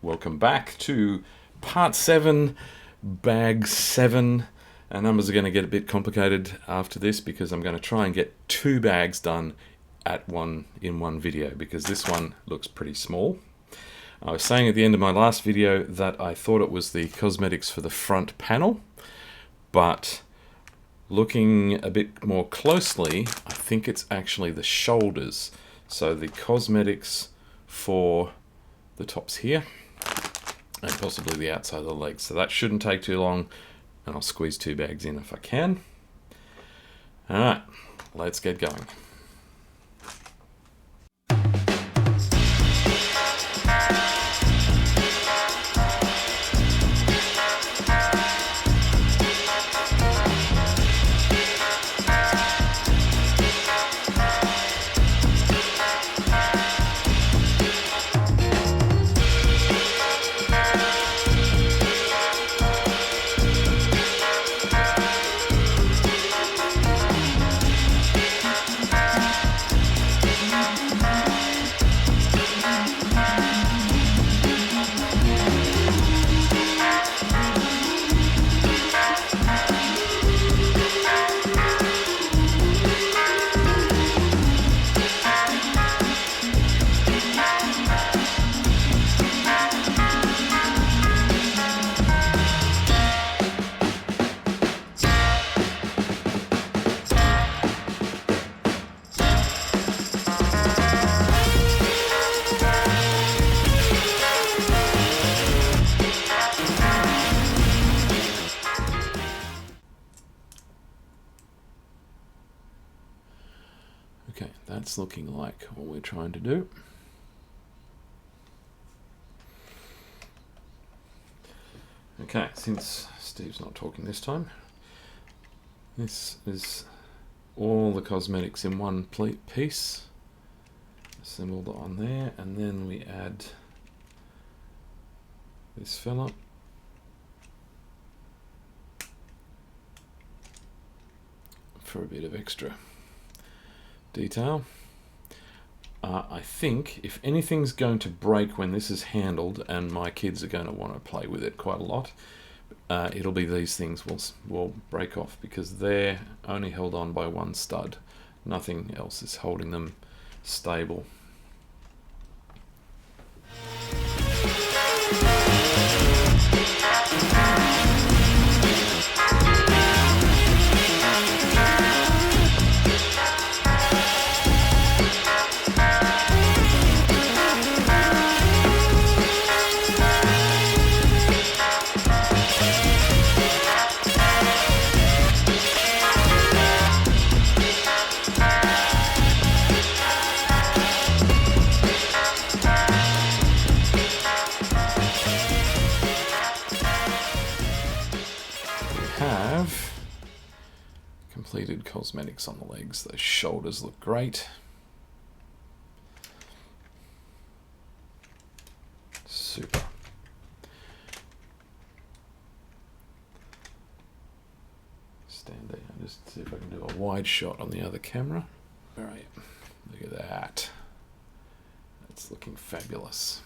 Welcome back to part 7, bag 7. Our numbers are going to get a bit complicated after this because I'm going to try and get 2 bags done in one video because this one looks pretty small. I was saying at the end of my last video that I thought it was the cosmetics for the front panel, but looking a bit more closely, I think it's actually the shoulders. So the cosmetics for the tops here and possibly the outside of the legs. So that shouldn't take too long, and I'll squeeze 2 bags in if I can. Alright, let's get going. Okay, that's looking like what we're trying to do. Okay, since Steve's not talking this time, this is all the cosmetics in one piece assembled on there, and then we add this fella. For a bit of extra detail. I think if anything's going to break when this is handled, and my kids are going to want to play with it quite a lot, it'll be these things will break off because they're only held on by one stud. Nothing else is holding them stable. Have completed cosmetics on the legs. Those shoulders look great. Super. Stand there. I'll just see if I can do a wide shot on the other camera. All right, look at that. That's looking fabulous.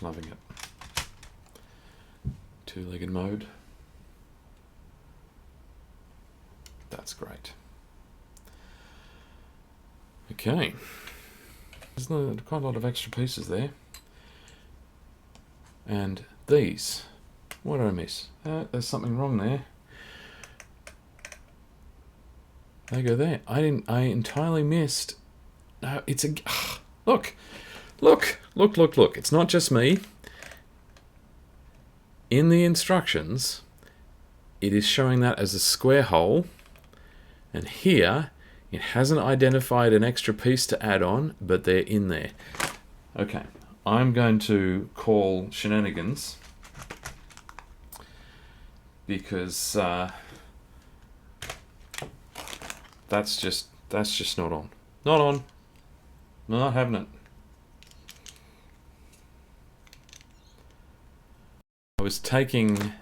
Loving it. 2-legged mode. That's great. Okay. There's quite a lot of extra pieces there. And these. What did I miss? There's something wrong there. They go there. I entirely missed. No, it's a... Look. Look. It's not just me. In the instructions, it is showing that as a square hole. And here, it hasn't identified an extra piece to add on, but they're in there. Okay, I'm going to call shenanigans because that's just not on. Not on. Not having it. I was taking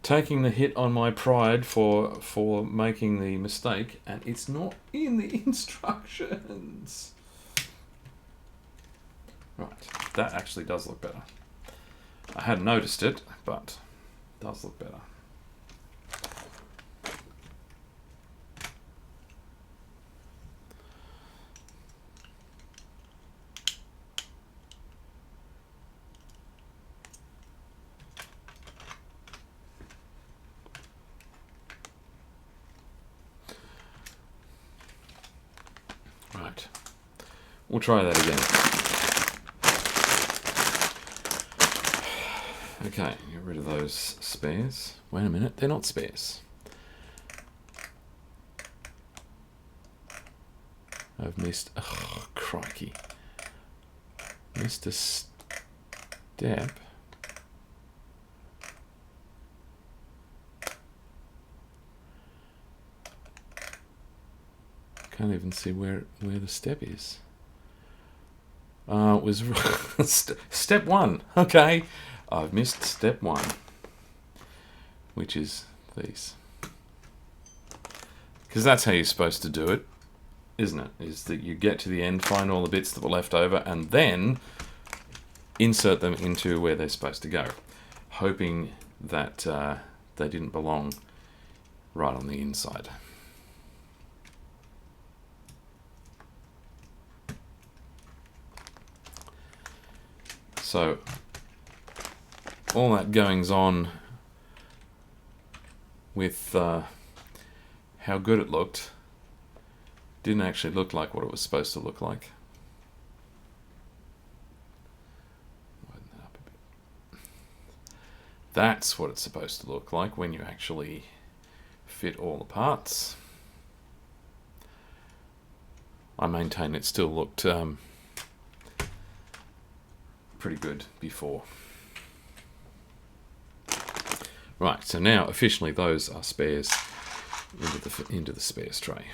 taking the hit on my pride for making the mistake, and it's not in the instructions. Right, that actually does look better. I hadn't noticed it, but it does look better. Right, we'll try that again. Okay, get rid of those spares. Wait a minute, they're not spares. I've missed... Oh, crikey. Missed a step. Can't even see where the step is. It was step 1. Okay, I've missed step 1, which is these. Because that's how you're supposed to do it, isn't it? Is that you get to the end, find all the bits that were left over, and then insert them into where they're supposed to go, hoping that they didn't belong right on the inside. So all that goings on with how good it looked didn't actually look like what it was supposed to look like. Widen that up a bit. That's what it's supposed to look like when you actually fit all the parts. I maintain it still looked pretty good before. Right, so now officially those are spares into the spares tray.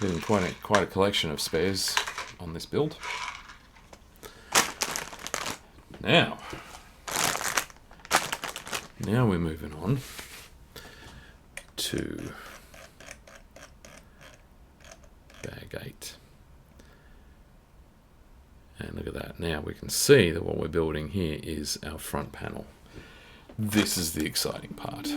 Getting quite a collection of spares on this build. Now we're moving on to bag 8. And look at that. Now we can see that what we're building here is our front panel. This is the exciting part.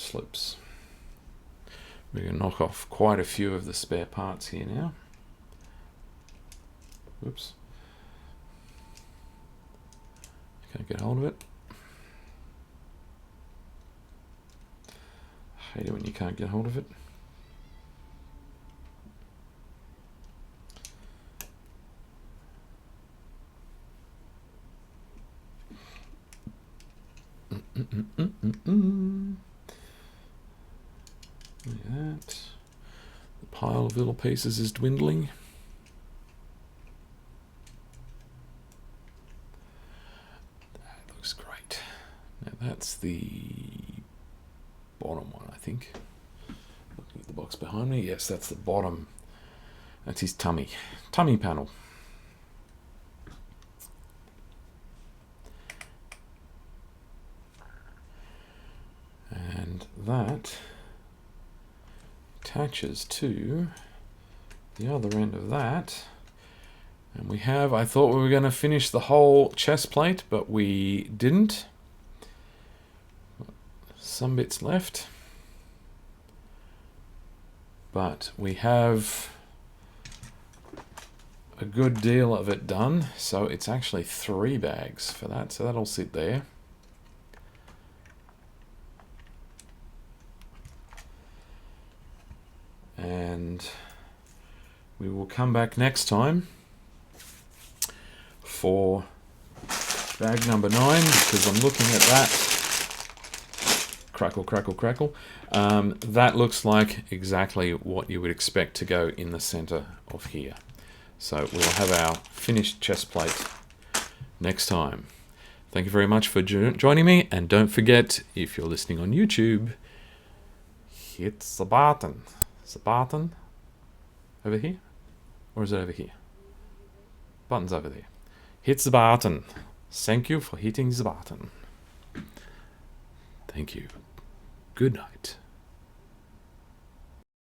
slips. We're going to knock off quite a few of the spare parts here now. Whoops. Can't get hold of it. I hate it when you can't get hold of it. Look at that. The pile of little pieces is dwindling. That looks great. Now that's the bottom one, I think. Looking at the box behind me. Yes, that's the bottom. That's his tummy panel. And that attaches to the other end of that. And we have, I thought we were going to finish the whole chest plate, but we didn't. Some bits left. But we have a good deal of it done. So it's actually 3 bags for that. So that'll sit there. And we will come back next time for bag number 9, because I'm looking at that. Crackle, crackle, crackle. That looks like exactly what you would expect to go in the center of here. So we'll have our finished chest plate next time. Thank you very much for joining me, and don't forget, if you're listening on YouTube, hit the button. Is the button over here? Or is it over here? Button's over there. Hit the button. Thank you for hitting the button. Thank you. Good night.